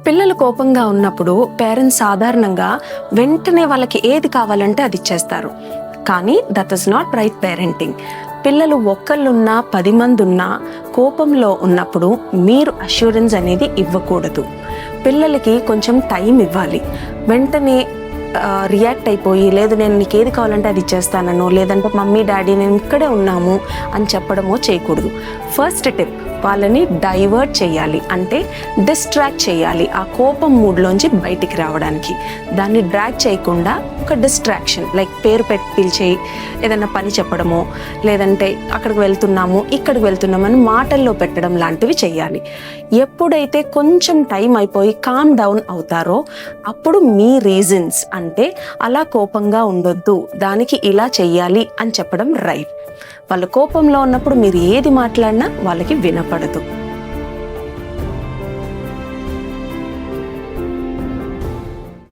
పిల్లలు కోపంగా ఉన్నప్పుడు పేరెంట్స్ సాధారణంగా వెంటనే వాళ్ళకి ఏది కావాలంటే అది ఇచ్చేస్తారు. కానీ that is not right parenting. పిల్లలు ఒక్కళ్ళున్నా 10 మంది ఉన్నా కోపంలో ఉన్నప్పుడు మీరు అష్యూరెన్స్ అనేది ఇవ్వకూడదు. పిల్లలకి కొంచెం టైం ఇవ్వాలి. వెంటనే రియాక్ట్ అయిపోయి లేదు నేను నీకు ఏది కావాలంటే అది ఇచ్చేస్తానో, లేదంటే మమ్మీ డాడీ నేను ఇక్కడే ఉన్నాము అని చెప్పడమో చేయకూడదు. ఫస్ట్ టిప్, వాళ్ళని డైవర్ట్ చేయాలి, అంటే డిస్ట్రాక్ట్ చేయాలి. ఆ కోపం మూడ్లోంచి బయటికి రావడానికి దాన్ని డ్రాగ్ చేయకుండా ఒక డిస్ట్రాక్షన్, లైక్ పేరు పెట్టి పిలిచేయి, ఏదైనా పని చెప్పడమో, లేదంటే అక్కడికి వెళ్తున్నాము ఇక్కడికి వెళ్తున్నామని మాటల్లో పెట్టడం లాంటివి చేయాలి. ఎప్పుడైతే కొంచెం టైం అయిపోయి కామ్ డౌన్ అవుతారో అప్పుడు మీ రీజన్స్, అంటే అలా కోపంగా ఉండొద్దు, దానికి ఇలా చెయ్యాలి అని చెప్పడం రైట్. వాళ్ళ కోపంలో ఉన్నప్పుడు మీరు ఏది మాట్లాడినా వాళ్ళకి వినపడదు.